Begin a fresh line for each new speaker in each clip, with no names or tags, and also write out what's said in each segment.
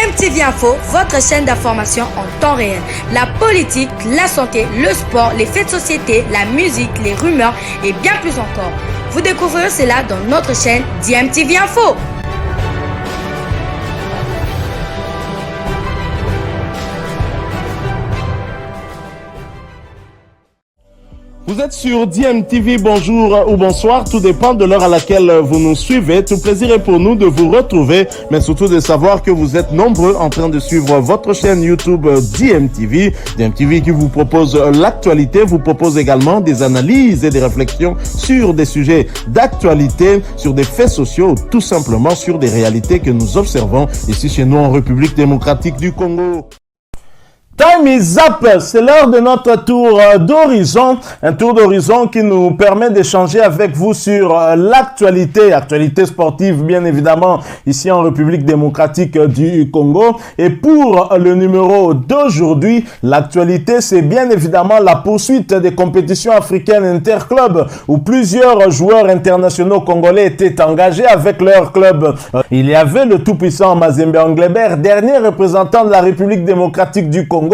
DMTV Info, votre chaîne d'information en temps réel. La politique, la santé, le sport, les faits de société, la musique, les rumeurs et bien plus encore. Vous découvrirez cela dans notre chaîne DMTV Info.
Vous êtes sur DMTV, bonjour ou bonsoir, tout dépend de l'heure à laquelle vous nous suivez. Tout plaisir est pour nous de vous retrouver, mais surtout de savoir que vous êtes nombreux en train de suivre votre chaîne YouTube DMTV. DMTV qui vous propose l'actualité, vous propose également des analyses et des réflexions sur des sujets d'actualité, sur des faits sociaux, tout simplement sur des réalités que nous observons ici chez nous en République démocratique du Congo. Time is up, c'est l'heure de notre tour d'horizon, un tour d'horizon qui nous permet d'échanger avec vous sur actualité sportive bien évidemment ici en République démocratique du Congo. Et pour le numéro d'aujourd'hui, l'actualité c'est bien évidemment la poursuite des compétitions africaines interclubs où plusieurs joueurs internationaux congolais étaient engagés avec leur club. Il y avait le tout-puissant Mazembe Englebert, dernier représentant de la République démocratique du Congo,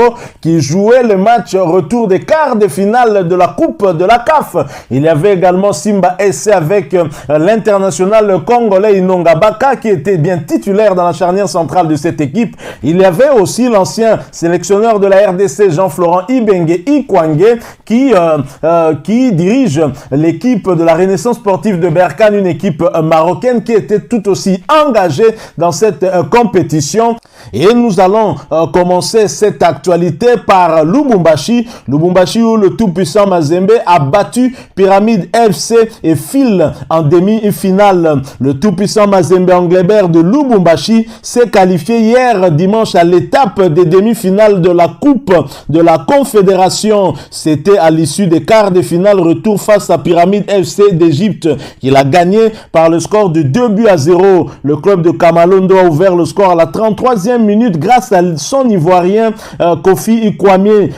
qui jouait le match retour des quarts de finale de la Coupe de la CAF. Il y avait également Simba SC avec l'international congolais Inonga Baka qui était bien titulaire dans la charnière centrale de cette équipe. Il y avait aussi l'ancien sélectionneur de la RDC Jean-Florent Ibenge Ikwange qui dirige l'équipe de la Renaissance sportive de Berkane, une équipe marocaine qui était tout aussi engagée dans cette compétition. Et nous allons commencer cette actualité par Lubumbashi. Lubumbashi où le tout-puissant Mazembe a battu Pyramide FC et file en demi-finale. Le tout-puissant Mazembe Englebert de Lubumbashi s'est qualifié hier dimanche à l'étape des demi-finales de la Coupe de la Confédération. C'était à l'issue des quarts de finale retour face à Pyramide FC d'Égypte. Il a gagné par le score de 2-0. Le club de Kamalondo a ouvert le score à la 33e minute grâce à son Ivoirien Kofi Kwame,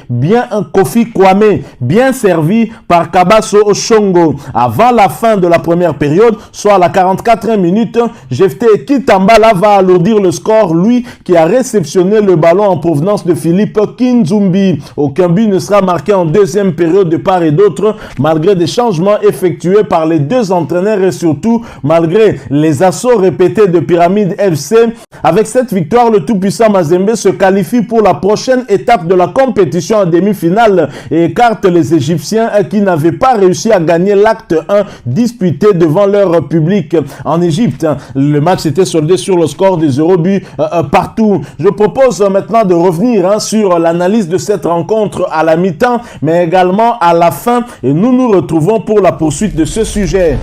bien servi par Kabaso Oshongo. Avant la fin de la première période, soit à la 44e minute, Jefté Kitambala va alourdir le score, lui qui a réceptionné le ballon en provenance de Philippe Kinzumbi. Aucun but ne sera marqué en deuxième période de part et d'autre, malgré des changements effectués par les deux entraîneurs et surtout malgré les assauts répétés de Pyramide FC. Avec cette victoire, le tout-puissant Mazembe se qualifie pour la prochaine étape de la compétition en demi-finale et écarte les Égyptiens qui n'avaient pas réussi à gagner l'acte 1 disputé devant leur public en Égypte. Le match était soldé sur le score des 0 buts partout. Je propose maintenant de revenir sur l'analyse de cette rencontre à la mi-temps, mais également à la fin, et nous nous retrouvons pour la poursuite de ce sujet.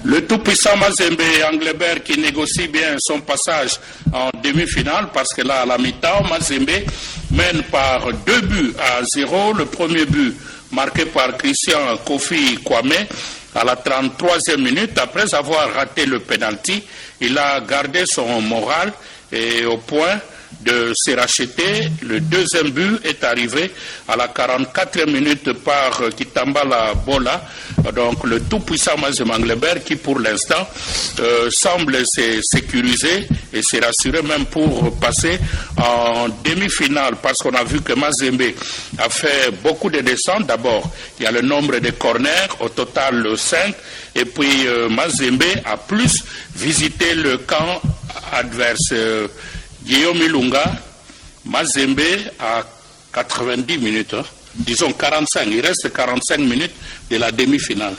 Le tout-puissant Mazembe Englebert qui négocie bien son passage en demi-finale parce que là, à la mi-temps, Mazembe mène par 2-0. Le premier but marqué par Christian Kofi Kwame à la 33e minute. Après avoir raté le penalty, il a gardé son moral et au point de se racheter. Le deuxième but est arrivé à la 44e minute par Kitambala Bola. Donc le tout-puissant Mazembe Englebert qui pour l'instant semble se sécuriser et se rassurer même pour passer en demi-finale parce qu'on a vu que Mazembe a fait beaucoup de descentes. D'abord, il y a le nombre de corners, au total 5, et puis Mazembe a plus visité le camp adverse. Guillaume Ilunga, Mazembe à 90 minutes, disons 45, il reste 45 minutes de la demi-finale.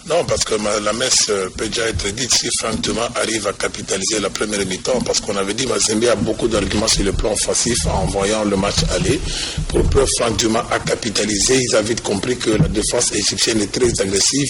Non, parce que la messe peut déjà être dite si Franck Thomas arrive à capitaliser la première mi-temps, parce qu'on avait dit Mazembe a beaucoup d'arguments sur le plan offensif en voyant le match aller. Pour preuve, Franck Thomas a capitalisé. Ils avaient vite compris que la défense égyptienne est très agressive.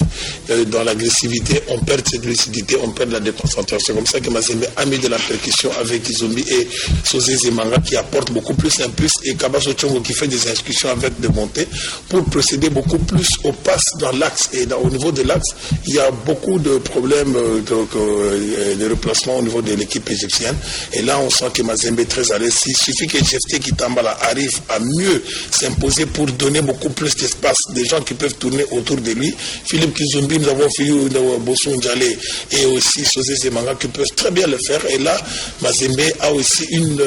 Dans l'agressivité, on perd cette lucidité, on perd la déconcentration. C'est comme ça que Mazembe a mis de la percussion avec Izumbi et Sosé Zemanga qui apportent beaucoup plus un plus et Kabaso Tchongo qui fait des inscriptions avec des montées pour procéder beaucoup plus aux passes dans l'axe. Et au niveau de l'axe, Il y a beaucoup de problèmes de replacement au niveau de l'équipe égyptienne. Et là, on sent que Mazembe est très à l'aise. Il suffit que Jefté Kitambala arrive à mieux s'imposer pour donner beaucoup plus d'espace. Des gens qui peuvent tourner autour de lui. Philippe Kizumbi, nous avons Philippe Bossou Ndialé et aussi Sosé Zemanga qui peuvent très bien le faire. Et là, Mazembe a aussi une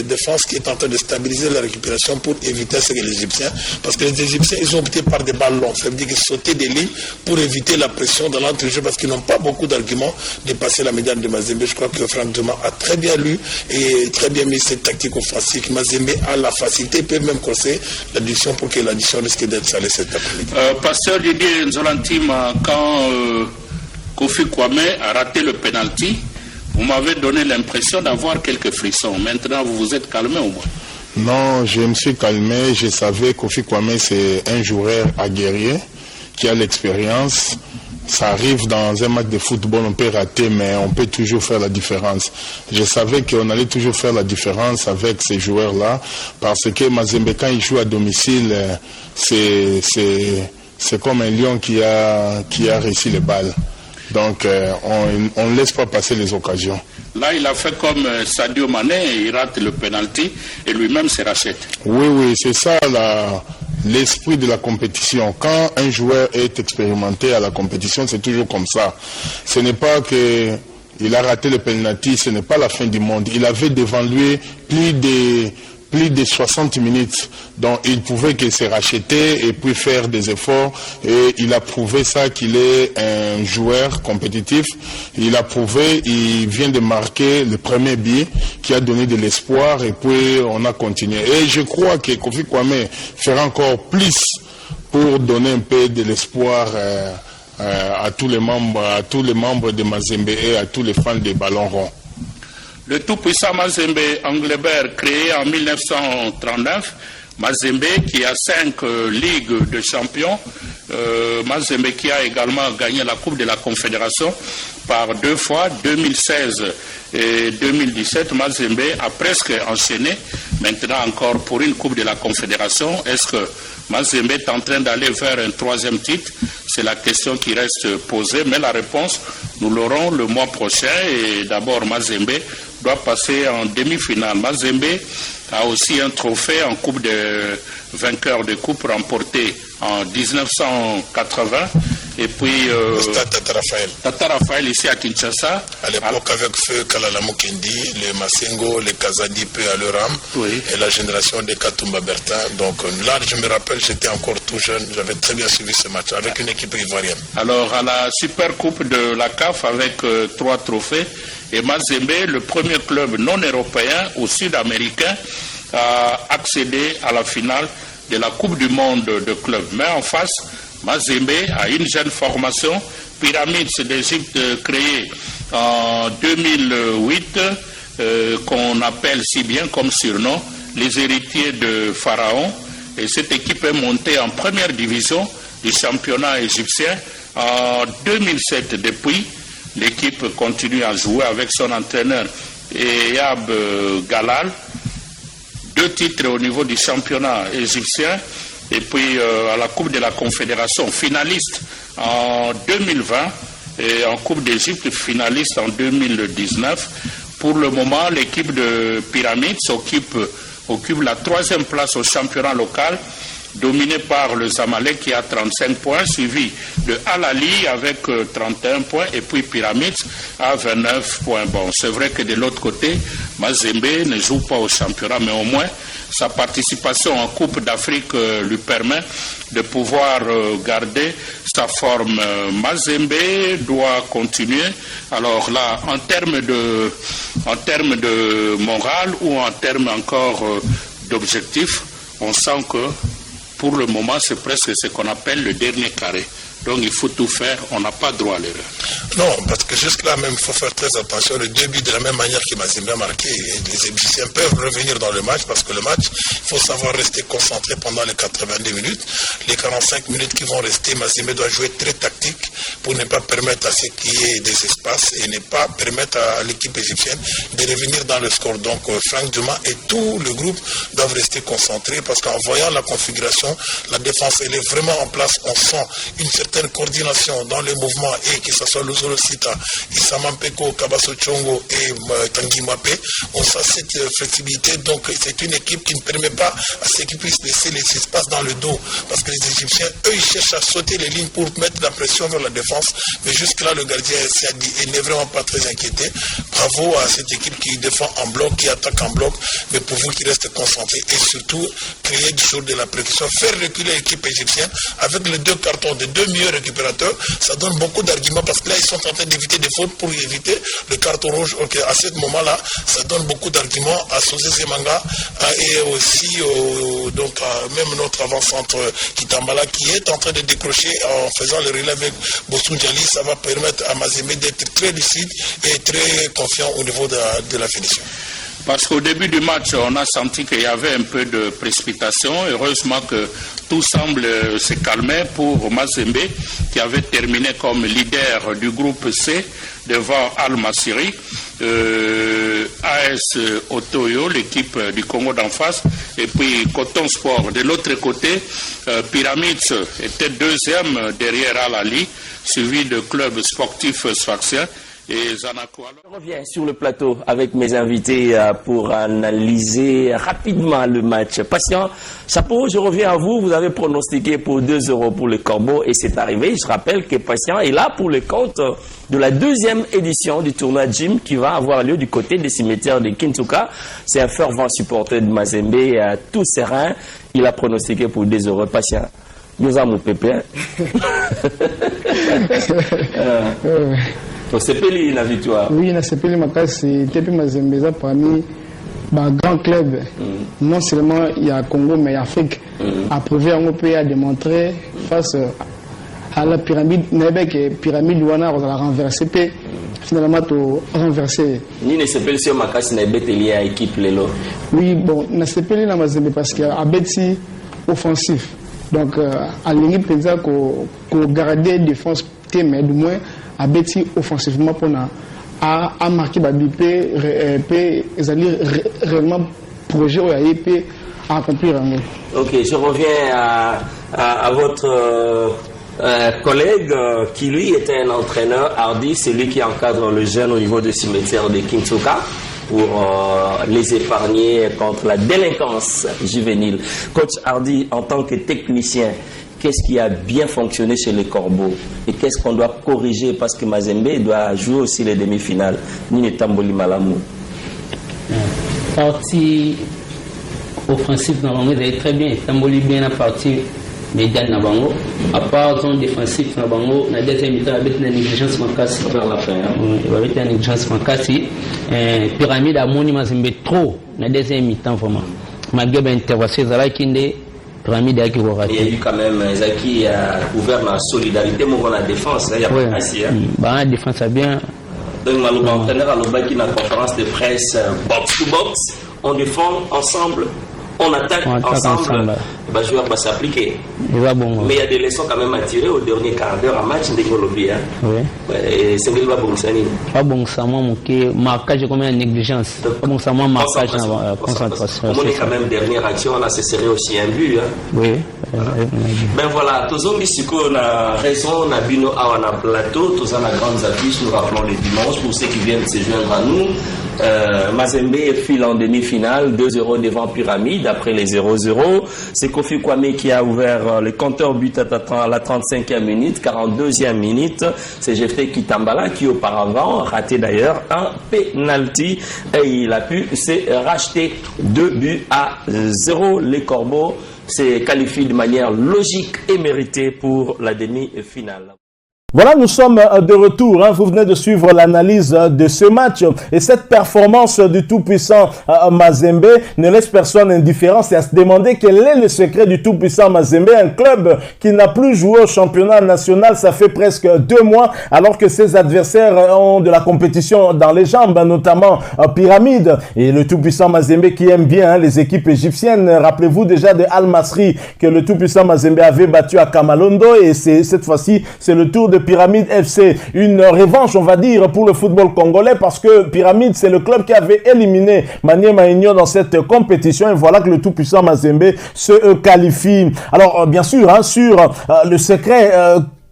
défense qui est en train de stabiliser la récupération pour éviter ce que les Égyptiens. Parce que les Égyptiens, ils ont opté par des balles longs. Ça veut dire qu'ils sautaient des lignes pour éviter la pression dans l'entrejeu parce qu'ils n'ont pas beaucoup d'arguments de passer la médiane de Mazembe. Je crois que Franck Duma a très bien lu et très bien mis cette tactique offensive. Mazembe a la facilité, il peut même corser l'addition pour que l'addition risque d'être salée cet après-midi.
Pasteur Didier Nzolantim, quand Kofi Kwame a raté le penalty, vous m'avez donné l'impression d'avoir quelques frissons. Maintenant, vous vous êtes calmé au moins.
Non, je me suis calmé. Je savais que Kofi Kwame, c'est un joueur aguerri qui a l'expérience. Ça arrive dans un match de football, on peut rater, mais on peut toujours faire la différence. Je savais qu'on allait toujours faire la différence avec ces joueurs-là, parce que Mazembe, quand il joue à domicile, c'est comme un lion qui a réussi les balles. Donc, on ne laisse pas passer les occasions.
Là, il a fait comme Sadio Mané, il rate le penalty et lui-même se rachète.
Oui, c'est ça l'esprit de la compétition. Quand un joueur est expérimenté à la compétition, c'est toujours comme ça. Ce n'est pas que il a raté le penalty, ce n'est pas la fin du monde. Il avait devant lui plus de 60 minutes. Donc il pouvait que se racheter et puis faire des efforts. Et il a prouvé ça qu'il est un joueur compétitif. Il a prouvé, il vient de marquer le premier but qui a donné de l'espoir et puis on a continué. Et je crois que Kofi Kwame fera encore plus pour donner un peu de l'espoir à tous les membres de Mazembe et à tous les fans des ballons ronds.
Le tout-puissant Mazembe Englebert, créé en 1939, Mazembe qui a 5 ligues de champions, Mazembe qui a également gagné la Coupe de la Confédération par 2 fois, 2016 et 2017. Mazembe a presque enchaîné, maintenant encore pour une Coupe de la Confédération. Est-ce que Mazembe est en train d'aller vers un 3e titre? C'est la question qui reste posée, mais la réponse, nous l'aurons le mois prochain. Et d'abord, Mazembe doit passer en demi-finale. Mazembe a aussi un trophée en Coupe de vainqueur de Coupe remporté en 1980. Et puis Tata Raphaël ici à Kinshasa.
À l'époque avec Feu Kalala Mokendi, les Masengo, les Kazadi Peu à l'Euram, oui. Et la génération des Katumba Bertin. Donc là, je me rappelle, j'étais encore tout jeune, j'avais très bien suivi ce match avec une équipe ivoirienne.
Alors à la Super Coupe de la CAF avec 3 trophées, et Mazembe, le premier club non européen ou sud-américain, a accédé à la finale de la Coupe du Monde de clubs. Mais en face, Mazembe a une jeune formation, Pyramides d'Égypte créée en 2008, qu'on appelle si bien comme surnom les héritiers de Pharaon. Et cette équipe est montée en première division du championnat égyptien en 2007. Depuis, l'équipe continue à jouer avec son entraîneur Eyab Galal. 2 titres au niveau du championnat égyptien. Et puis à la Coupe de la Confédération, finaliste en 2020 et en Coupe d'Égypte, finaliste en 2019. Pour le moment, l'équipe de Pyramides occupe la 3e place au championnat local, dominé par le Zamalek qui a 35 points, suivi de Al-Ali avec 31 points et puis Pyramides à 29 points. Bon, c'est vrai que de l'autre côté, Mazembe ne joue pas au championnat, mais au moins sa participation en Coupe d'Afrique lui permet de pouvoir garder sa forme. Mazembe doit continuer. Alors là, en termes de morale ou en termes encore d'objectifs, on sent que pour le moment, c'est presque ce qu'on appelle le dernier carré. Donc il faut tout faire, on n'a pas droit à l'erreur.
Non, parce que jusque-là même, il faut faire très attention. Le 2 buts de la même manière que Mazembe a marqué. Et les Égyptiens peuvent revenir dans le match parce que le match, il faut savoir rester concentré pendant les 82 minutes. Les 45 minutes qui vont rester, Mazembe doit jouer très tactique pour ne pas permettre à ce qu'il y ait des espaces et ne pas permettre à l'équipe égyptienne de revenir dans le score. Donc Franck Duma et tout le groupe doivent rester concentrés parce qu'en voyant la configuration, la défense elle est vraiment en place. On sent une certaine coordination dans les mouvements et que ce soit Luzolo Sita, Issama Mpeko, Kabaso Chongo et Tanguy Mbappé, on sent cette flexibilité. Donc c'est une équipe qui ne permet pas à ce qu'ils puissent laisser les espaces dans le dos parce que les Égyptiens, eux, ils cherchent à sauter les lignes pour mettre la pression vers la défense. Mais jusque-là, le gardien il n'est vraiment pas très inquiété. Bravo à cette équipe qui défend en bloc, qui attaque en bloc, mais pour vous qui restez concentrés et surtout créer toujours de la pression, faire reculer l'équipe égyptienne avec les 2 cartons des 2 meilleurs récupérateurs, ça donne beaucoup d'arguments parce que là ils sont en train d'éviter des fautes pour éviter le carton rouge. Ok, à ce moment-là, ça donne beaucoup d'arguments à Sosé Zemanga et aussi donc même notre avant-centre Kitambala qui est en train de décrocher en faisant le relais avec Bossou Djali. Ça va permettre à Mazembe d'être très lucide et très confiant au niveau de la finition.
Parce qu'au début du match, on a senti qu'il y avait un peu de précipitation. Heureusement que tout semble se calmer pour Mazembe, qui avait terminé comme leader du groupe C devant Al-Masiri, AS Otoyo, l'équipe du Congo d'en face, et puis Coton Sport. De l'autre côté, Pyramids était deuxième derrière Al-Ali, suivi de club sportif sfaxien.
Je reviens sur le plateau avec mes invités pour analyser rapidement le match. Patient, Chapeau, je reviens à vous. Vous avez pronostiqué pour 2 € pour le Corbeau et c'est arrivé. Je rappelle que Patient est là pour le compte de la 2e édition du tournoi Jim qui va avoir lieu du côté des cimetières de Kintuka. C'est un fervent supporter de Mazembe à tout serein. Il a pronostiqué pour 2 €. Patient, nous avons pépé. Sepeli la victoire.
Oui, la Sepeli Makasi, c'était Mazembe parmi les grands clubs. Non seulement il y a Congo, mais il y a Afrique. Après, on peut démontrer face à la pyramide, la pyramide Luana, on a renversé, finalement, tout renversé.
Ni ne Sepeli sur Makasi n'a pas lié à l'équipe Lelo.
Oui, bon, la Sepeli la Mazembe parce qu'il y a Betty offensif. Donc, à l'égard peut-être qu'on gardait défense, mais du moins, à Betty offensivement pour à marquer Babipé ils allaient réellement projet à accomplir.
Ok, je reviens à votre collègue qui lui était un entraîneur Hardy, c'est lui qui encadre le jeune au niveau du cimetière de Kintuka pour les épargner contre la délinquance juvénile. Coach Hardy, en tant que technicien, qu'est-ce qui a bien fonctionné chez les Corbeaux et qu'est-ce qu'on doit corriger parce que Mazembe doit jouer aussi les demi-finales. Nini Tamboli Malamou.
Partie offensive Nabango, vous avez très bien. Tamboli bien la partie médiane Nabango. À part zone défensive Nabango, la deuxième mi-temps avec une négligence Makassi.
Vers la fin.
Avec une négligence Makassi. Pyramide à Moni Mazembe trop. La deuxième mi-temps vraiment. Malgré l'intervention de Kinde.
Il y a eu quand même Zaki a ouvert la solidarité pour la défense. Il y a pas assez.
La défense a bien.
Donc, l'entraîneur a dans la conférence de presse box to box. On défend ensemble, on attaque ensemble. Le joueur va s'appliquer. Mais il y a des leçons quand même à tirer au dernier quart d'heure en match de Golobi. Et c'est le Babounsani.
Pas bon, ça m'a manqué. Marquage comme une négligence. Bon, ça m'a marquage en concentration.
On est quand même dernière action, on a serré aussi un but.
Oui.
Ben voilà, tous on a raison, on a bino à un plateau, tous on a grandes affiches, nous rappelons les dimanches pour ceux qui viennent se joindre à nous. Mazembe file en demi-finale, 2 € devant Pyramide après les 0-0. C'est Kofi Kwame qui a ouvert le compteur but à la 35e minute, 42e minute. C'est Jeffrey Kitambala qui auparavant raté d'ailleurs un penalty et il a pu se racheter 2-0. Les Corbeaux se qualifient de manière logique et méritée pour la demi-finale.
Voilà, nous sommes de retour. Vous venez de suivre l'analyse de ce match. Et cette performance du tout-puissant Mazembe ne laisse personne indifférent. C'est à se demander quel est le secret du tout-puissant Mazembe, un club qui n'a plus joué au championnat national. Ça fait presque 2 mois, alors que ses adversaires ont de la compétition dans les jambes, notamment Pyramide. Et le tout-puissant Mazembe qui aime bien les équipes égyptiennes. Rappelez-vous déjà de Al Masry que le tout-puissant Mazembe avait battu à Kamalondo. Et cette fois-ci, c'est le tour de Pyramide FC. Une revanche, on va dire, pour le football congolais, parce que Pyramide, c'est le club qui avait éliminé Maniema Union dans cette compétition. Et voilà que le tout-puissant Mazembe se qualifie. Alors, bien sûr, sur le secret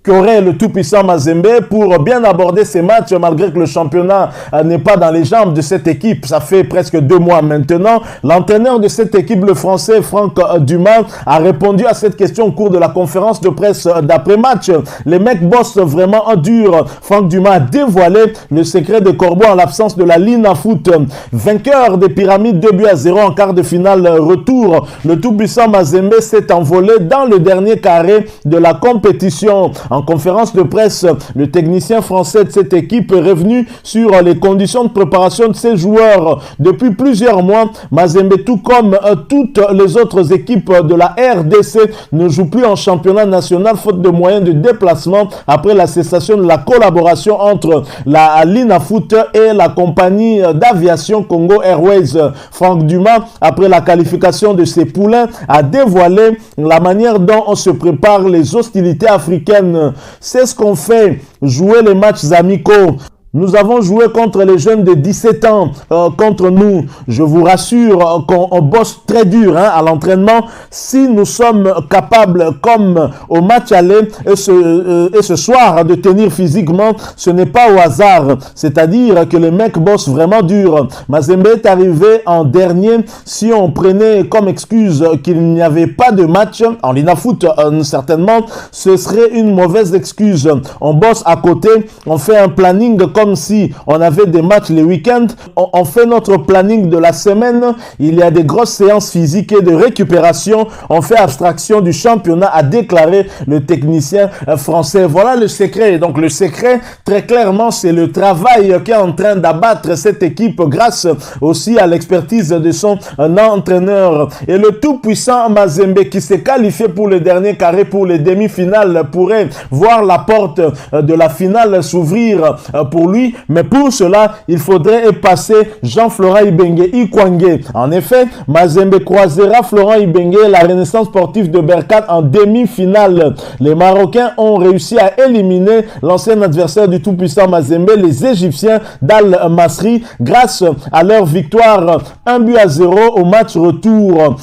qu'aurait le tout-puissant Mazembe pour bien aborder ces matchs, malgré que le championnat n'est pas dans les jambes de cette équipe. Ça fait presque 2 mois maintenant. L'entraîneur de cette équipe, le français Franck Dumas, a répondu à cette question au cours de la conférence de presse d'après-match. Les mecs bossent vraiment dur. Franck Dumas a dévoilé le secret de Corbeau en l'absence de la Lina Foot. Vainqueur des Pyramides 2-0 en quart de finale retour. Le tout-puissant Mazembe s'est envolé dans le dernier carré de la compétition. En conférence de presse, le technicien français de cette équipe est revenu sur les conditions de préparation de ses joueurs. Depuis plusieurs mois, Mazembe, tout comme toutes les autres équipes de la RDC, ne joue plus en championnat national faute de moyens de déplacement après la cessation de la collaboration entre la Lina Foot et la compagnie d'aviation Congo Airways. Franck Dumas, après la qualification de ses poulains, a dévoilé la manière dont on se prépare les hostilités africaines. C'est ce qu'on fait, jouer les matchs amicaux. Nous avons joué contre les jeunes de 17 ans, contre nous. Je vous rassure qu'on bosse très dur à l'entraînement. Si nous sommes capables, comme au match aller et ce soir, de tenir physiquement, ce n'est pas au hasard. C'est-à-dire que les mecs bossent vraiment dur. Mazembe est arrivé en dernier. Si on prenait comme excuse qu'il n'y avait pas de match, en Lina Foot certainement, ce serait une mauvaise excuse. On bosse à côté, on fait un planning comme si on avait des matchs les week-ends. On fait notre planning de la semaine. Il y a des grosses séances physiques et de récupération. On fait abstraction du championnat, a déclaré le technicien français. Voilà le secret. Donc le secret, très clairement, c'est le travail qui est en train d'abattre cette équipe grâce aussi à l'expertise de son entraîneur. Et le tout-puissant Mazembe qui s'est qualifié pour le dernier carré, pour les demi-finales, pourrait voir la porte de la finale s'ouvrir pour lui, mais pour cela, il faudrait passer Jean-Florent Ibenge Ikwangé. En effet, Mazembe croisera Florent Ibenge et la Renaissance sportive de Berkane en demi-finale. Les Marocains ont réussi à éliminer l'ancien adversaire du tout-puissant Mazembe, les Égyptiens d'Al Masry, grâce à leur victoire 1-0 au match retour,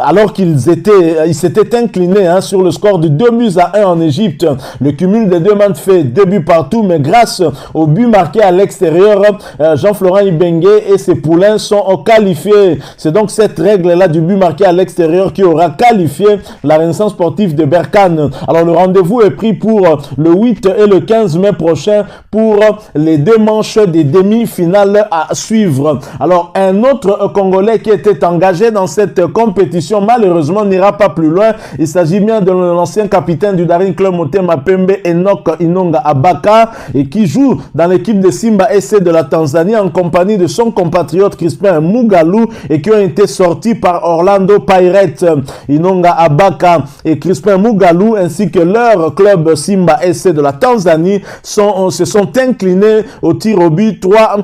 alors qu'ils s'étaient inclinés sur le score de 2-1 en Égypte. Le cumul des 2 matchs fait 2 buts partout, mais grâce au but marqué à l'extérieur, Jean-Florent Ibenge et ses poulains sont qualifiés. C'est donc cette règle-là du but marqué à l'extérieur qui aura qualifié la Renaissance sportive de Berkane. Alors le rendez-vous est pris pour le 8 et le 15 mai prochain pour les 2 manches des demi-finales à suivre. Alors un autre Congolais qui était engagé dans cette compétition malheureusement n'ira pas plus loin. Il s'agit bien de l'ancien capitaine du Daring Club Motema Pembe, Enoch Inonga Abaka, et qui joue dans l'équipe de Simba SC de la Tanzanie en compagnie de son compatriote Crispin Mugalu et qui ont été sortis par Orlando Pirates. Inonga Abaka et Crispin Mugalu ainsi que leur club Simba SC de la Tanzanie se sont inclinés au tir au but 3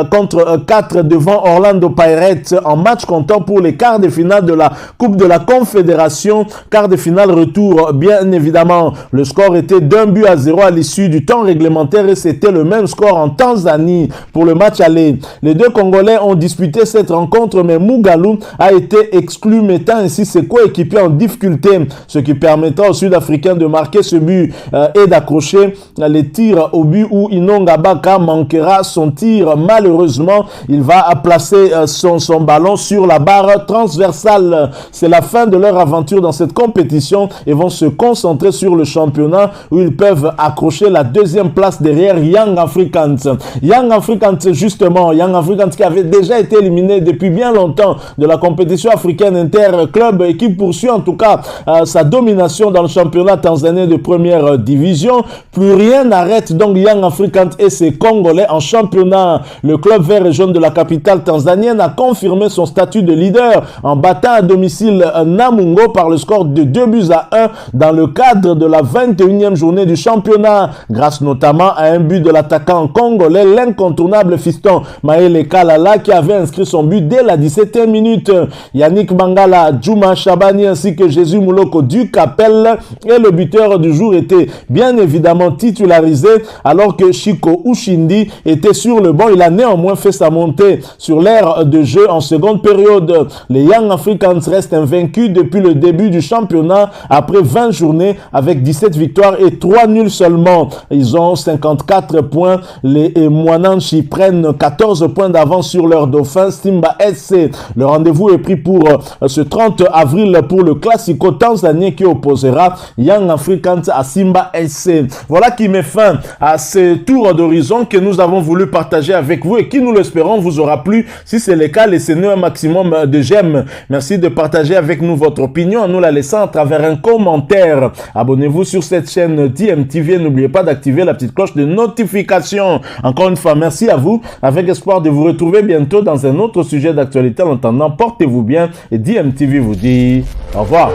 contre 4 devant Orlando Pirates en match comptant pour les quarts de finale de la Coupe de la Confédération. Quart de finale retour, bien évidemment. Le score était d'1-0 à l'issue du temps réglementaire et c'était le même score en Tanzanie pour le match aller. Les 2 Congolais ont disputé cette rencontre, mais Mugalu a été exclu, mettant ainsi ses coéquipiers en difficulté, ce qui permettra aux Sud-Africains de marquer ce but et d'accrocher les tirs au but où où Inonga Baka manquera son tir. Malheureusement, il va placer son ballon sur la barre transversale. C'est la fin de leur aventure dans cette compétition et vont se concentrer sur le championnat où ils peuvent accrocher la deuxième place derrière Young Africans. Young Africans, justement, Young Africans qui avait déjà été éliminé depuis bien longtemps de la compétition africaine interclub et qui poursuit en tout cas sa domination dans le championnat tanzanien de première division. Plus rien n'arrête donc Young Africans et ses Congolais en championnat. Le club vert et jaune de la capitale tanzanienne a confirmé son statut de leader en battant à domicile Namungo par le score de 2-1 dans le cadre de la 21e journée du championnat, grâce notamment à un but de l'attaquant congolais, l'incontournable fiston Maël Kalala qui avait inscrit son but dès la 17e minute. Yannick Mangala, Djouma Chabani ainsi que Jésus Mouloko du Capel et le buteur du jour était bien évidemment titularisé alors que Chico Ushindi était sur le banc. Il a néanmoins fait sa montée sur l'aire de jeu en seconde période. Les Young Africans restent invaincus depuis le début du championnat après 20 journées avec 17 victoires et 3 nuls seulement. Ils ont 54 points. Les Mwananchi prennent 14 points d'avance sur leur dauphin Simba SC. Le rendez-vous est pris pour ce 30 avril pour le Classico tanzanien qui opposera Young Africans à Simba SC. Voilà qui met fin à ce tour d'horizon que nous avons voulu partager avec vous et qui, nous l'espérons, vous aura plu. Si c'est le cas, laissez-nous un maximum de j'aime. Merci de partager avec nous votre opinion en nous la laissant à travers un commentaire. Abonnez-vous sur cette chaîne DMTV. N'oubliez pas d'activer la petite cloche de notification. Encore une fois, merci à vous. Avec espoir de vous retrouver bientôt dans un autre sujet d'actualité. En attendant, portez-vous bien et DMTV vous dit au revoir.